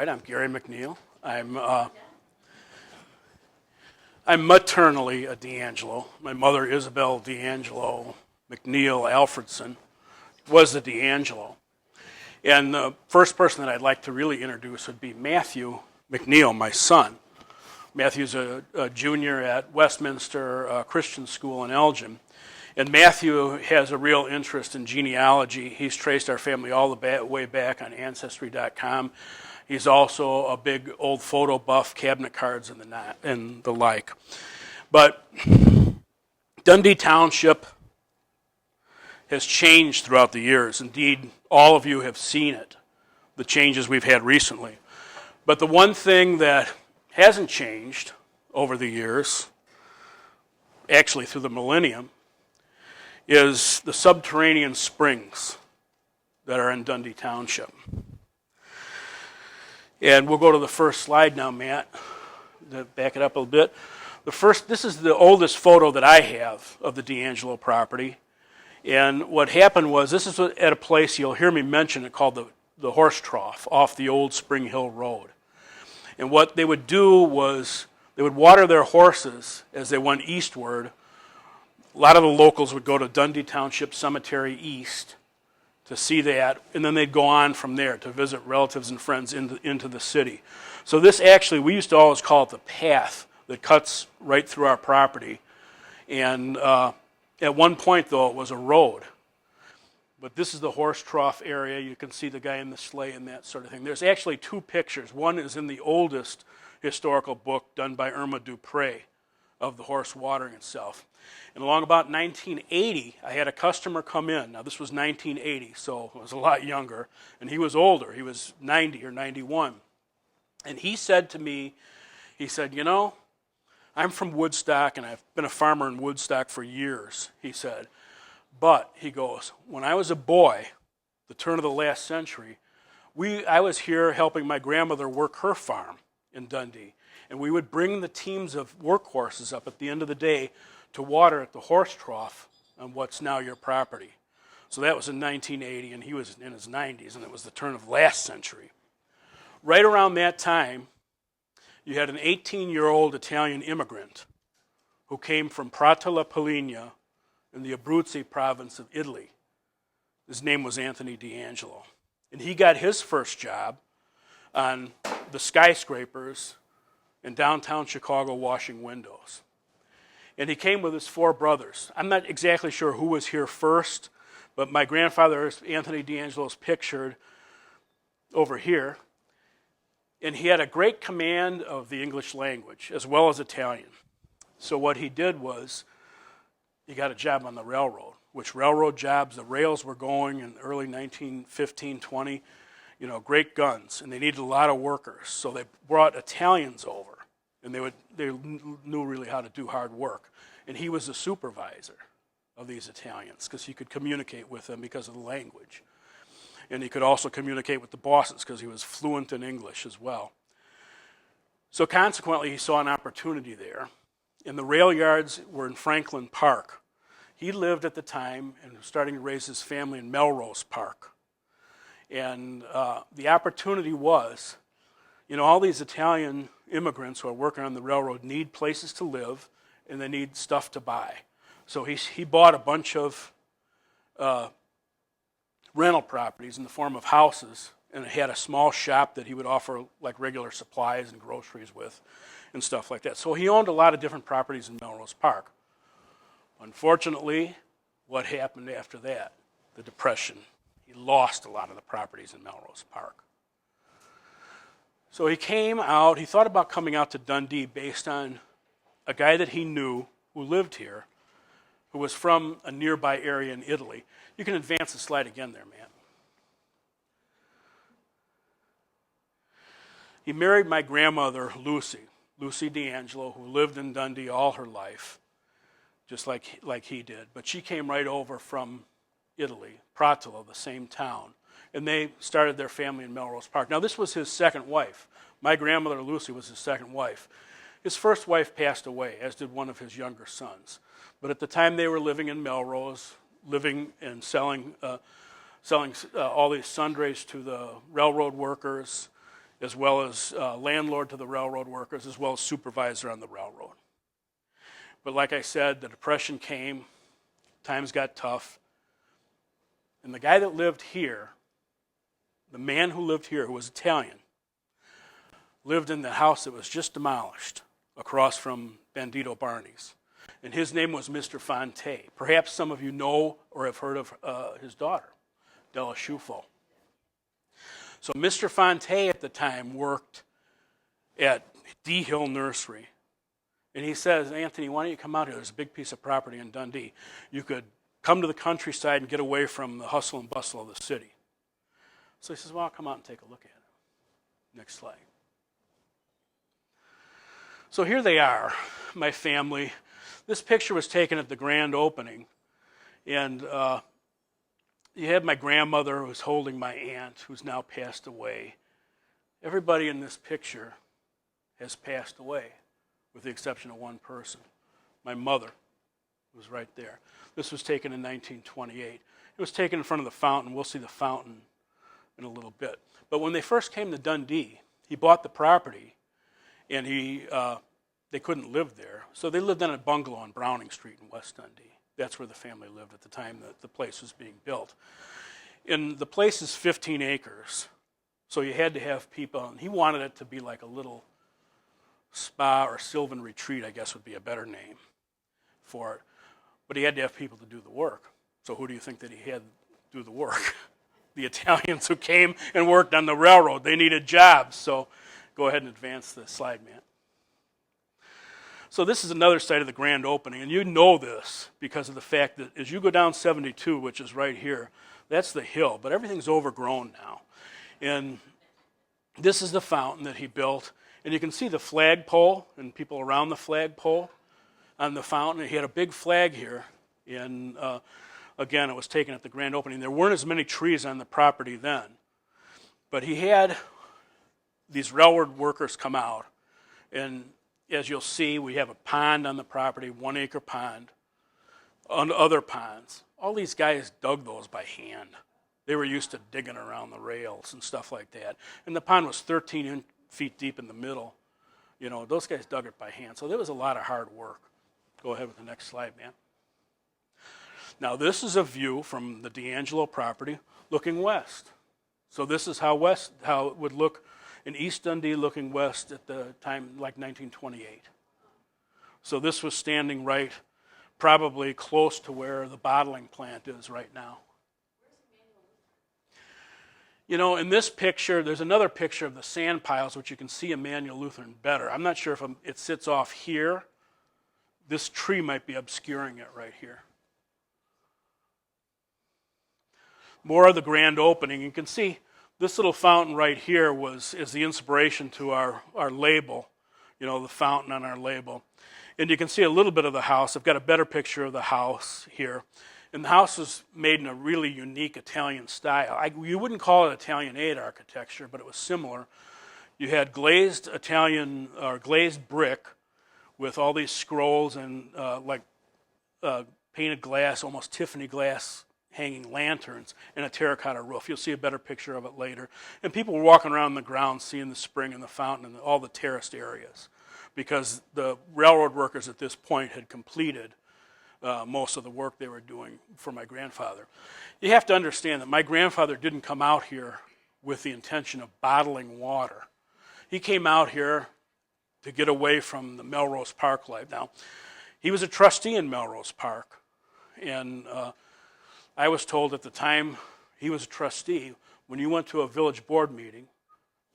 right, I'm Gary McNeil. I'm maternally a D'Angelo. My mother, Isabel D'Angelo McNeil Alfredson, was a D'Angelo. And the first person that I'd like to really introduce would be Matthew McNeil, my son. Matthew's a junior at Westminster Christian School in Elgin. And Matthew has a real interest in genealogy. He's traced our family all the way back on Ancestry.com. He's also a big old photo buff, cabinet cards and the like. But Dundee Township has changed throughout the years. Indeed, all of you have seen it, the changes we've had recently. But the one thing that hasn't changed over the years, actually through the millennium, is the subterranean springs that are in Dundee Township. And we'll go to the first slide now, Matt, to back it up a little bit. This is the oldest photo that I have of the D'Angelo property. And what happened was, this is at a place you'll hear me mention it called the Horse Trough off the old Spring Hill Road. And what they would do was they would water their horses as they went eastward. A lot of the locals would go to Dundee Township Cemetery East to see that, and then they'd go on from there to visit relatives and friends into the city. So this actually, we used to always call it the path that cuts right through our property. And at one point, though, it was a road. But this is the horse trough area. You can see the guy in the sleigh and that sort of thing. There's actually two pictures. One is in the oldest historical book done by Irma Dupre of the horse watering itself. And along about 1980, I had a customer come in. Now, this was 1980, so I was a lot younger. And he was older. He was 90 or 91. And he said to me, he said, you know, I'm from Woodstock, and I've been a farmer in Woodstock for years, he said. But, he goes, when I was a boy, the turn of the last century, I was here helping my grandmother work her farm in Dundee. And we would bring the teams of workhorses up at the end of the day to water at the horse trough on what's now your property. So that was in 1980, and he was in his 90s, and it was the turn of last century. Right around that time, you had an 18-year-old Italian immigrant who came from Prato La Polina in the Abruzzi province of Italy. His name was Anthony D'Angelo. And he got his first job on the skyscrapers in downtown Chicago washing windows. And he came with his four brothers. I'm not exactly sure who was here first, but my grandfather, Anthony D'Angelo, is pictured over here. And he had a great command of the English language, as well as Italian. So what he did was, he got a job on the railroad, which railroad jobs, the rails were going in early 1915, 20, you know, great guns, and they needed a lot of workers. So they brought Italians over, and they knew really how to do hard work. And he was the supervisor of these Italians, because he could communicate with them because of the language. And he could also communicate with the bosses because he was fluent in English as well. So consequently, he saw an opportunity there. And the rail yards were in Franklin Park. He lived at the time and was starting to raise his family in Melrose Park. And the opportunity was, you know, all these Italian immigrants who are working on the railroad need places to live, and they need stuff to buy. So he bought a bunch of rental properties in the form of houses, and he had a small shop that he would offer like regular supplies and groceries with and stuff like that. So he owned a lot of different properties in Melrose Park. Unfortunately, what happened after that? The Depression. He lost a lot of the properties in Melrose Park. So he came out, he thought about coming out to Dundee based on a guy that he knew who lived here, who was from a nearby area in Italy. You can advance the slide again there, Matt. He married my grandmother, Lucy D'Angelo, who lived in Dundee all her life, just like he did. But she came right over from Italy, Prato, the same town. And they started their family in Melrose Park. Now, this was his second wife. My grandmother, Lucy, was his second wife. His first wife passed away, as did one of his younger sons. But at the time they were living in Melrose, living and selling all these sundries to the railroad workers as well as landlord to the railroad workers, as well as supervisor on the railroad. But like I said, the Depression came, times got tough, and the guy that lived here, the man who lived here, who was Italian, lived in the house that was just demolished across from Bandito Barney's. And his name was Mr. Fonte. Perhaps some of you know or have heard of his daughter, Della Schufo. So Mr. Fonte at the time worked at D Hill Nursery. And he says, Anthony, why don't you come out here? There's a big piece of property in Dundee. You could come to the countryside and get away from the hustle and bustle of the city. So he says, well, I'll come out and take a look at it. Next slide. So here they are, my family. This picture was taken at the grand opening. And you had my grandmother who was holding my aunt, who's now passed away. Everybody in this picture has passed away, with the exception of one person. My mother was right there. This was taken in 1928. It was taken in front of the fountain. We'll see the fountain in a little bit. But when they first came to Dundee, he bought the property, and they couldn't live there. So they lived in a bungalow on Browning Street in West Dundee. That's where the family lived at the time that the place was being built. And the place is 15 acres. So you had to have people, and he wanted it to be like a little spa or sylvan retreat, I guess would be a better name for it. But he had to have people to do the work. So who do you think that he had do the work? The Italians who came and worked on the railroad. They needed jobs. So go ahead and advance the slide, man. So this is another site of the grand opening, and you know this because of the fact that as you go down 72, which is right here, that's the hill, but everything's overgrown now. And this is the fountain that he built, and you can see the flagpole and people around the flagpole on the fountain. He had a big flag here, and again, it was taken at the grand opening. There weren't as many trees on the property then, but he had these railroad workers come out, and as you'll see, we have a pond on the property, 1 acre pond, and other ponds. All these guys dug those by hand. They were used to digging around the rails and stuff like that. And the pond was 13 feet deep in the middle. You know, those guys dug it by hand. So there was a lot of hard work. Go ahead with the next slide, man. Now this is a view from the D'Angelo property looking west. So this is how it would look in East Dundee looking west at the time, like 1928. So this was standing right, probably close to where the bottling plant is right now. You know, in this picture, there's another picture of the sand piles, which you can see Emmanuel Lutheran better. I'm not sure if it sits off here. This tree might be obscuring it right here. More of the grand opening. You can see this little fountain right here is the inspiration to our label, you know, the fountain on our label. And you can see a little bit of the house. I've got a better picture of the house here. And the house was made in a really unique Italian style. You wouldn't call it Italianate architecture, but it was similar. You had glazed Italian, or glazed brick with all these scrolls and painted glass, almost Tiffany glass hanging lanterns, and a terracotta roof. You'll see a better picture of it later. And people were walking around the grounds seeing the spring and the fountain and all the terraced areas because the railroad workers at this point had completed most of the work they were doing for my grandfather. You have to understand that my grandfather didn't come out here with the intention of bottling water. He came out here to get away from the Melrose Park life. Now, he was a trustee in Melrose Park, and I was told at the time he was a trustee, when you went to a village board meeting,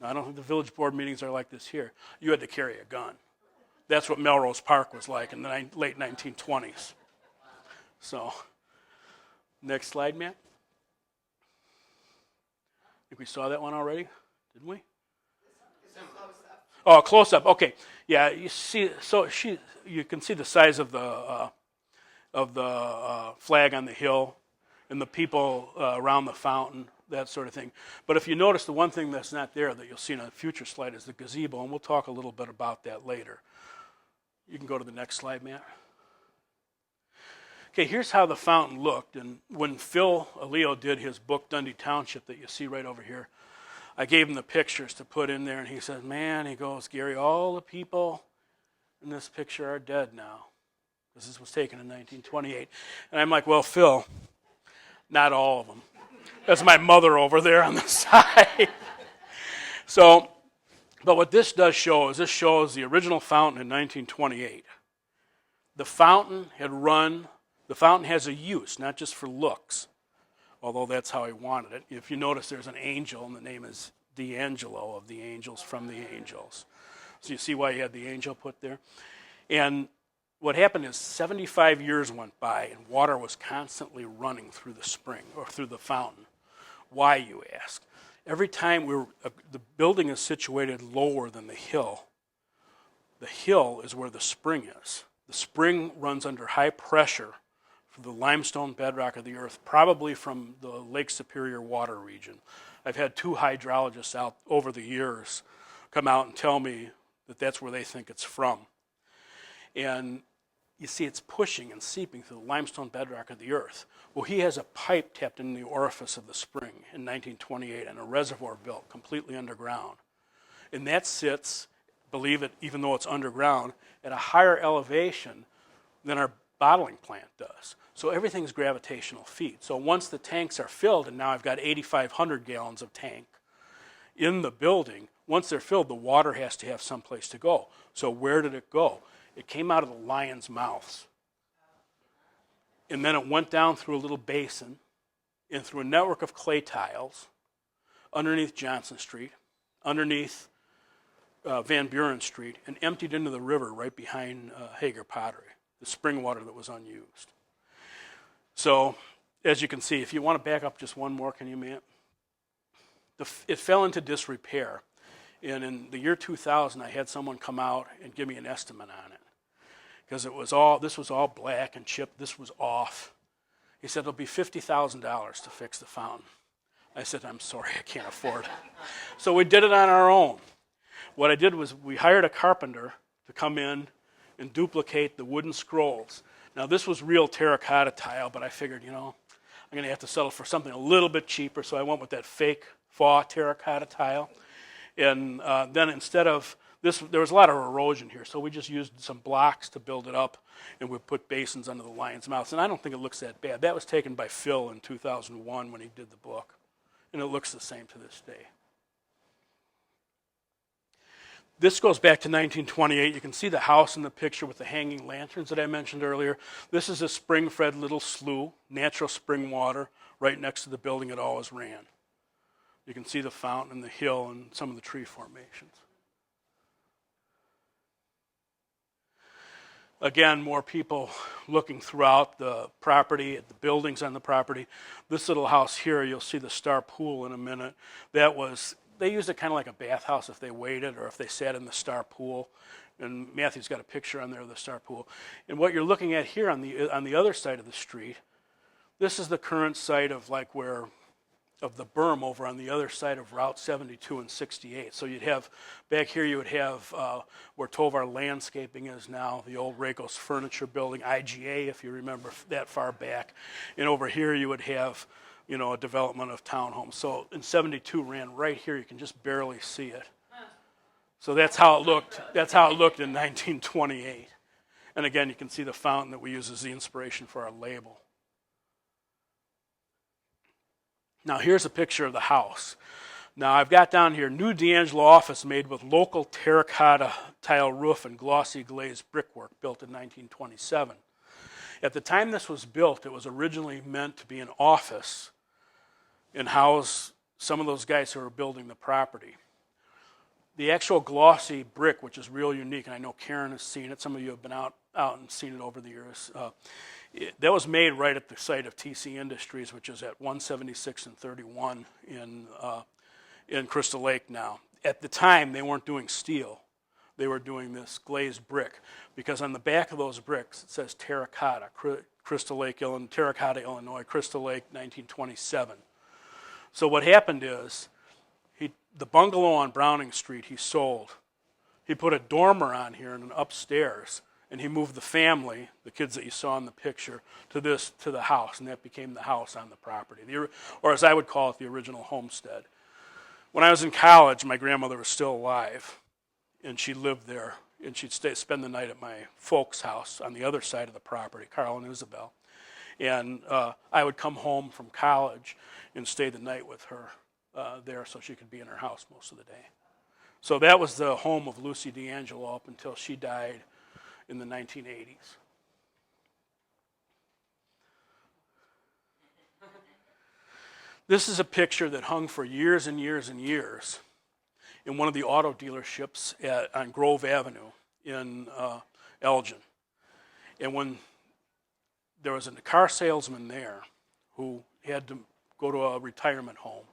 now I don't think the village board meetings are like this here, you had to carry a gun. That's what Melrose Park was like in the late 1920s. So, next slide, Matt. I think we saw that one already, didn't we? Oh, close up. Okay, yeah. You see, so you can see the size of the flag on the hill, and the people around the fountain, that sort of thing. But if you notice, the one thing that's not there that you'll see in a future slide is the gazebo, and we'll talk a little bit about that later. You can go to the next slide, Matt. Okay, here's how the fountain looked. And when Phil Aleo did his book, Dundee Township, that you see right over here, I gave him the pictures to put in there, and he said, man, he goes, Gary, all the people in this picture are dead now, because this was taken in 1928. And I'm like, well, Phil, not all of them. That's my mother over there on the side. So, but what this does show is this shows the original fountain in 1928. The fountain has a use, not just for looks, although that's how he wanted it. If you notice, there's an angel, and the name is D'Angelo, of the angels from the angels. So you see why he had the angel put there? And what happened is 75 years went by, and water was constantly running through the spring, or through the fountain. Why, you ask? Every time the building is situated lower than the hill is where the spring is. The spring runs under high pressure from the limestone bedrock of the earth, probably from the Lake Superior water region. I've had 2 hydrologists out over the years come out and tell me that that's where they think it's from. And you see it's pushing and seeping through the limestone bedrock of the earth. Well, he has a pipe tapped in the orifice of the spring in 1928 and a reservoir built completely underground. And that sits, believe it, even though it's underground, at a higher elevation than our bottling plant does. So everything's gravitational feed. So once the tanks are filled, and now I've got 8,500 gallons of tank in the building, once they're filled, the water has to have someplace to go. So where did it go? It came out of the lion's mouths. And then it went down through a little basin and through a network of clay tiles underneath Johnson Street, underneath Van Buren Street, and emptied into the river right behind Hager Pottery, the spring water that was unused. So, as you can see, if you want to back up just one more, can you, Matt? It fell into disrepair. And in the year 2000, I had someone come out and give me an estimate on it. Because this was all black and chipped. This was off. He said, it'll be $50,000 to fix the fountain. I said, I'm sorry, I can't afford it. So we did it on our own. What I did was we hired a carpenter to come in and duplicate the wooden scrolls. Now, this was real terracotta tile, but I figured, I'm going to have to settle for something a little bit cheaper, so I went with that fake faux terracotta tile. And then instead of this, there was a lot of erosion here, so we just used some blocks to build it up, and we put basins under the lion's mouths. And I don't think it looks that bad. That was taken by Phil in 2001 when he did the book, and it looks the same to this day. This goes back to 1928. You can see the house in the picture with the hanging lanterns that I mentioned earlier. This is a spring-fed little slough, natural spring water, right next to the building it always ran. You can see the fountain and the hill and some of the tree formations. Again, more people looking throughout the property, at the buildings on the property. This little house here, you'll see the Star Pool in a minute. They used it kind of like a bathhouse if they waited or if they sat in the Star Pool. And Matthew's got a picture on there of the Star Pool. And what you're looking at here on the other side of the street, this is the current site of the berm over on the other side of Route 72 and 68. So you'd have, back here you would have where Tovar Landscaping is now, the old Rakos Furniture Building, IGA if you remember that far back. And over here you would have a development of townhomes. So in 72 ran right here, you can just barely see it. So that's how it looked. That's how it looked in 1928. And again, you can see the fountain that we use as the inspiration for our label. Now here's a picture of the house. Now I've got down here, new D'Angelo office made with local terracotta tile roof and glossy glazed brickwork, built in 1927. At the time this was built, it was originally meant to be an office and house some of those guys who were building the property. The actual glossy brick, which is real unique, and I know Karen has seen it, some of you have been out and seen it over the years, that was made right at the site of TC Industries, which is at 176 and 31 in Crystal Lake now. At the time, they weren't doing steel. They were doing this glazed brick, because on the back of those bricks, it says terracotta, Crystal Lake, Terracotta, Illinois, Crystal Lake, 1927. So what happened is, the bungalow on Browning Street he sold. He put a dormer on here and an upstairs, and he moved the family, the kids that you saw in the picture, to the house, and that became the house on the property, or as I would call it, the original homestead. When I was in college, my grandmother was still alive, and she lived there, and she'd spend the night at my folks' house on the other side of the property, Carl and Isabel. And I would come home from college and stay the night with her there so she could be in her house most of the day. So that was the home of Lucy D'Angelo up until she died in the 1980s. This is a picture that hung for years and years and years in one of the auto dealerships on Grove Avenue in Elgin. And when there was a car salesman there who had to go to a retirement home,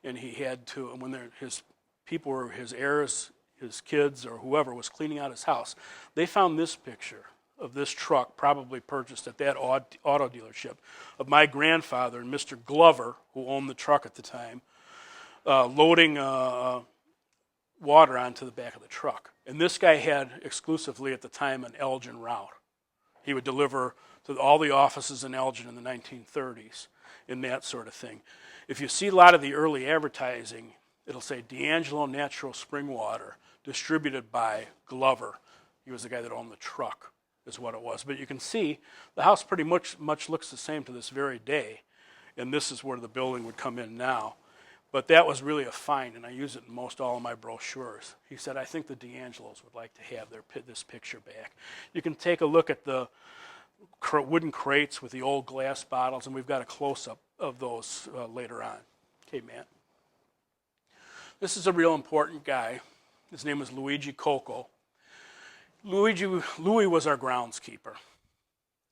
and he had to, and when his people were his heirs, his kids, or whoever was cleaning out his house, they found this picture of this truck, probably purchased at that auto dealership, of my grandfather and Mr. Glover, who owned the truck at the time, loading water onto the back of the truck. And this guy had exclusively at the time an Elgin route. He would deliver to all the offices in Elgin in the 1930s and that sort of thing. If you see a lot of the early advertising, it'll say D'Angelo Natural Spring Water, distributed by Glover. He was the guy that owned the truck, is what it was. But you can see the house pretty much looks the same to this very day. And this is where the building would come in now. But that was really a find, and I use it in most all of my brochures. He said, I think the D'Angelos would like to have this picture back. You can take a look at the wooden crates with the old glass bottles, and we've got a close-up of those later on. Okay, Matt. This is a real important guy. His name was Luigi Coco. Louis was our groundskeeper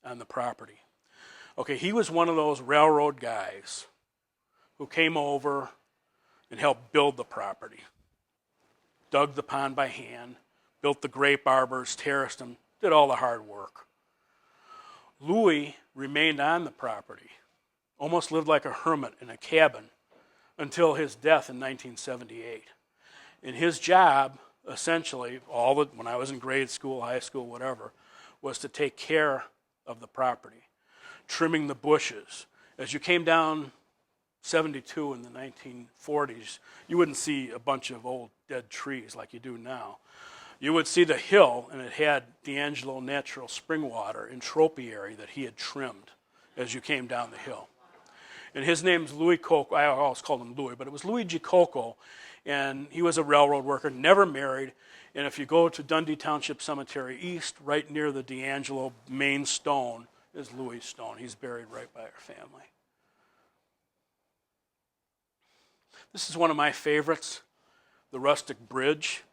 on the property. Okay, he was one of those railroad guys who came over and helped build the property. Dug the pond by hand, built the grape arbors, terraced them, did all the hard work. Louis remained on the property, almost lived like a hermit in a cabin until his death in 1978. And his job, essentially, when I was in grade school, high school, whatever, was to take care of the property, trimming the bushes. As you came down 72 in the 1940s, you wouldn't see a bunch of old dead trees like you do now. You would see the hill, and it had D'Angelo Natural Spring Water in Tropiary that he had trimmed as you came down the hill. And his name's Louis Coco. I always called him Louis, but it was Luigi Coco, and he was a railroad worker, never married. And if you go to Dundee Township Cemetery East, right near the D'Angelo main stone is Louis' stone. He's buried right by our family. This is one of my favorites, the rustic bridge.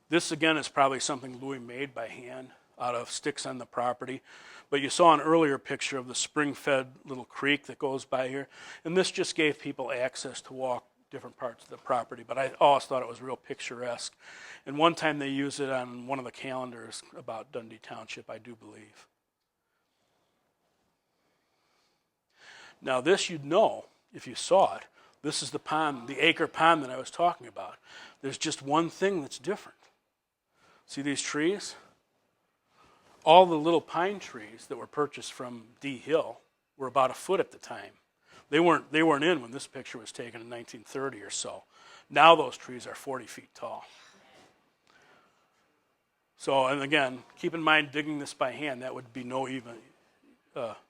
This, again, is probably something Louis made by hand out of sticks on the property. But you saw an earlier picture of the spring-fed little creek that goes by here. And this just gave people access to walk different parts of the property. But I always thought it was real picturesque. And one time they used it on one of the calendars about Dundee Township, I do believe. Now this you'd know if you saw it. This is the pond, the acre pond that I was talking about. There's just one thing that's different. See these trees? All the little pine trees that were purchased from D Hill were about a foot at the time. They weren't in when this picture was taken in 1930 or so. Now those trees are 40 feet tall. So, and again, keep in mind digging this by hand, that would be no even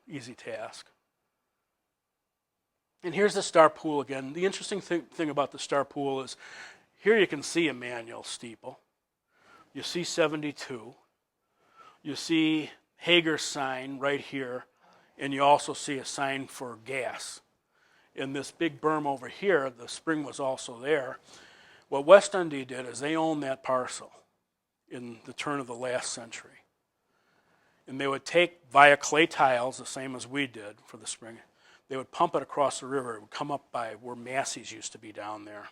easy task. And here's the Star Pool again. The interesting thing about the Star Pool is here you can see a manual steeple. You see 72. You see Hager's sign right here, and you also see a sign for gas. In this big berm over here, the spring was also there. What West Dundee did is they owned that parcel in the turn of the last century. And they would take via clay tiles, the same as we did for the spring, they would pump it across the river. It would come up by where Massey's used to be down there.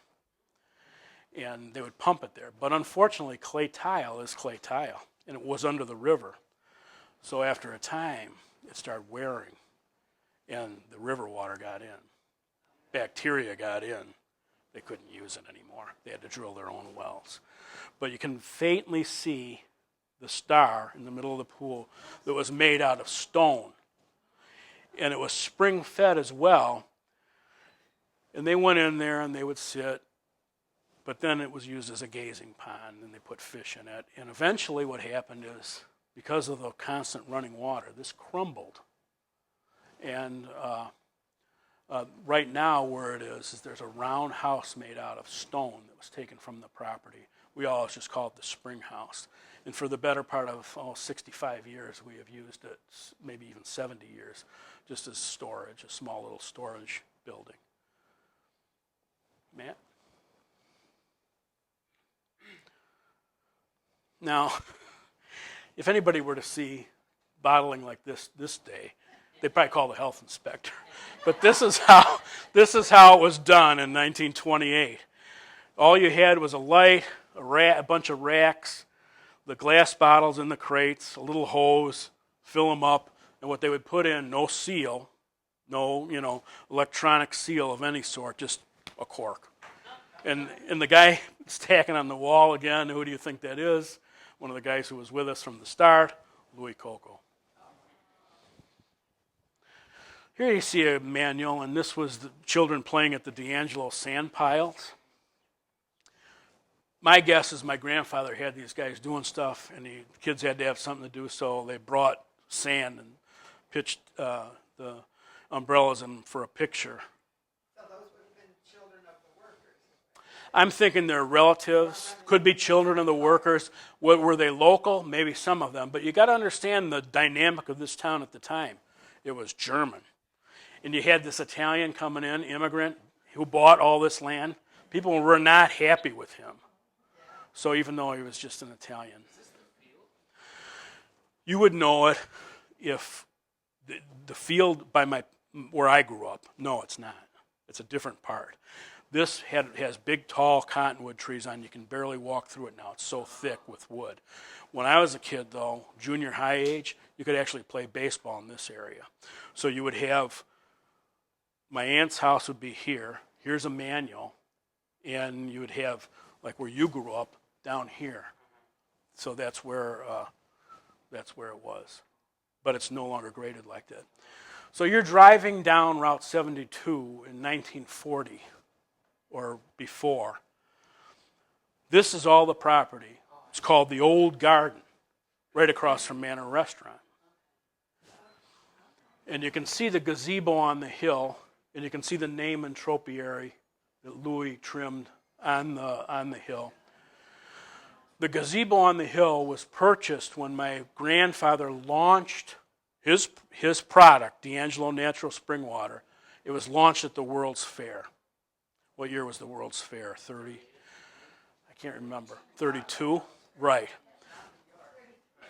And they would pump it there. But unfortunately, clay tile is clay tile, and it was under the river. So after a time, it started wearing, and the river water got in. Bacteria got in. They couldn't use it anymore. They had to drill their own wells. But you can faintly see the star in the middle of the pool that was made out of stone. And it was spring-fed as well. And they went in there and they would sit But then it was used as a gazing pond, and they put fish in it. And eventually what happened is, because of the constant running water, this crumbled. And right now where it is there's a round house made out of stone that was taken from the property. We always just call it the spring house. And for the better part of 65 years, we have used it, maybe even 70 years, just as storage, a small little storage building. Matt? Now, if anybody were to see bottling like this day, they'd probably call the health inspector. But this is how it was done in 1928. All you had was a light, a bunch of racks, the glass bottles in the crates, a little hose, fill them up, and what they would put in, no seal, no electronic seal of any sort, just a cork. And the guy stacking on the wall again, who do you think that is? One of the guys who was with us from the start, Louis Coco. Here you see a manual, and this was the children playing at the D'Angelo sand piles. My guess is my grandfather had these guys doing stuff, and the kids had to have something to do, so they brought sand and pitched the umbrellas in for a picture. So those would have been children of the workers. I'm thinking they're relatives, could be children of the workers. Were they local? Maybe some of them. But you got to understand the dynamic of this town at the time. It was German. And you had this Italian coming in, immigrant, who bought all this land. People were not happy with him. So even though he was just an Italian. Is this the field? You would know it if the field by where I grew up. No, it's not. It's a different part. This has big, tall cottonwood trees on. You can barely walk through it now. It's so thick with wood. When I was a kid, though, junior high age, you could actually play baseball in this area. So you would have, my aunt's house would be here. Here's a manual. And you would have, like where you grew up, down here. So that's where it was. But it's no longer graded like that. So you're driving down Route 72 in 1940 or before. This is all the property. It's called the Old Garden, right across from Manor Restaurant. And you can see the gazebo on the hill, and you can see the name and tropiary that Louis trimmed on the hill. The gazebo on the hill was purchased when my grandfather launched his product, D'Angelo Natural Spring Water. It was launched at the World's Fair. What year was the World's Fair? 30? I can't remember. 32? Right.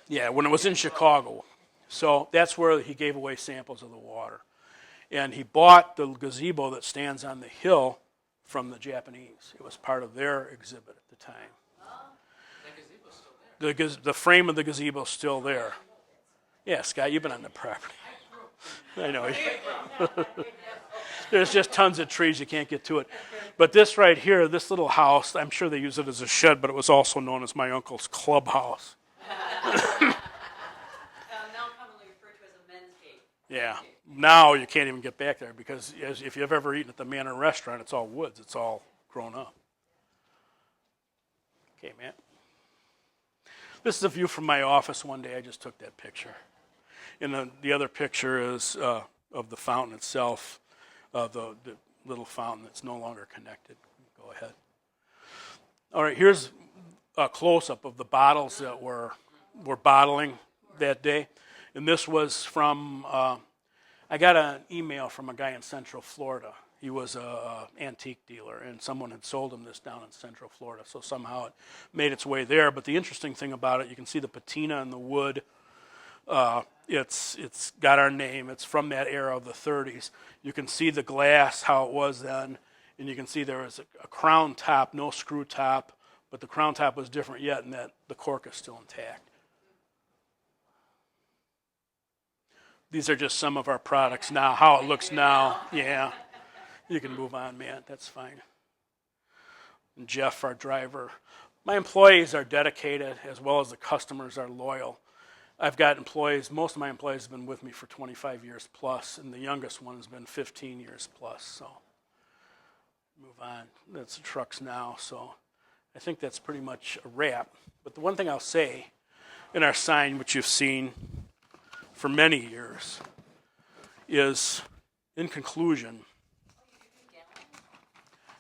Yeah, when it was in Chicago. So that's where he gave away samples of the water. And he bought the gazebo that stands on the hill from the Japanese. It was part of their exhibit at the time. That gazebo's still there. The frame of the gazebo is still there. Yeah, Scott, you've been on the property. I know. There's just tons of trees, you can't get to it. But this right here, this little house, I'm sure they use it as a shed, but it was also known as my uncle's clubhouse. Now commonly referred to as a men's gate. Yeah. Now you can't even get back there because if you've ever eaten at the Manor Restaurant, it's all woods. It's all grown up. Okay, Matt. This is a view from my office one day. I just took that picture. And the other picture is of the fountain itself, the little fountain that's no longer connected. Go ahead. All right, here's a close-up of the bottles that were bottling that day. And this was from, I got an email from a guy in Central Florida. He was an antique dealer, and someone had sold him this down in Central Florida. So somehow it made its way there. But the interesting thing about it, you can see the patina in the wood. It's got our name. It's from that era of the 30s. You can see the glass, how it was then. And you can see there was a crown top, no screw top. But the crown top was different yet in that the cork is still intact. These are just some of our products now, how it looks now. Yeah. You can move on, man. That's fine. And Jeff, our driver. My employees are dedicated as well as the customers are loyal. I've got employees, most of my employees have been with me for 25 years plus, and the youngest one has been 15 years plus. So move on. That's the trucks now. So I think that's pretty much a wrap. But the one thing I'll say in our sign, which you've seen for many years, is in conclusion.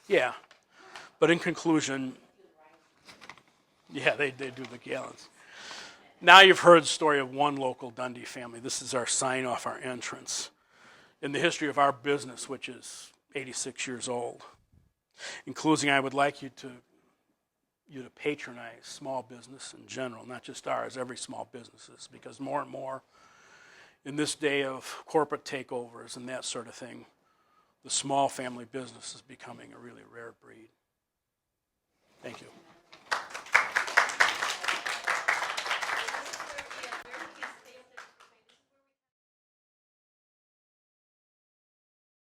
Yeah, but in conclusion, yeah, they do the gallons. Now you've heard the story of one local Dundee family. This is our sign off our entrance in the history of our business, which is 86 years old. In closing, I would like you to patronize small business in general, not just ours, every small businesses, because more and more in this day of corporate takeovers and that sort of thing, the small family business is becoming a really rare breed. Thank you.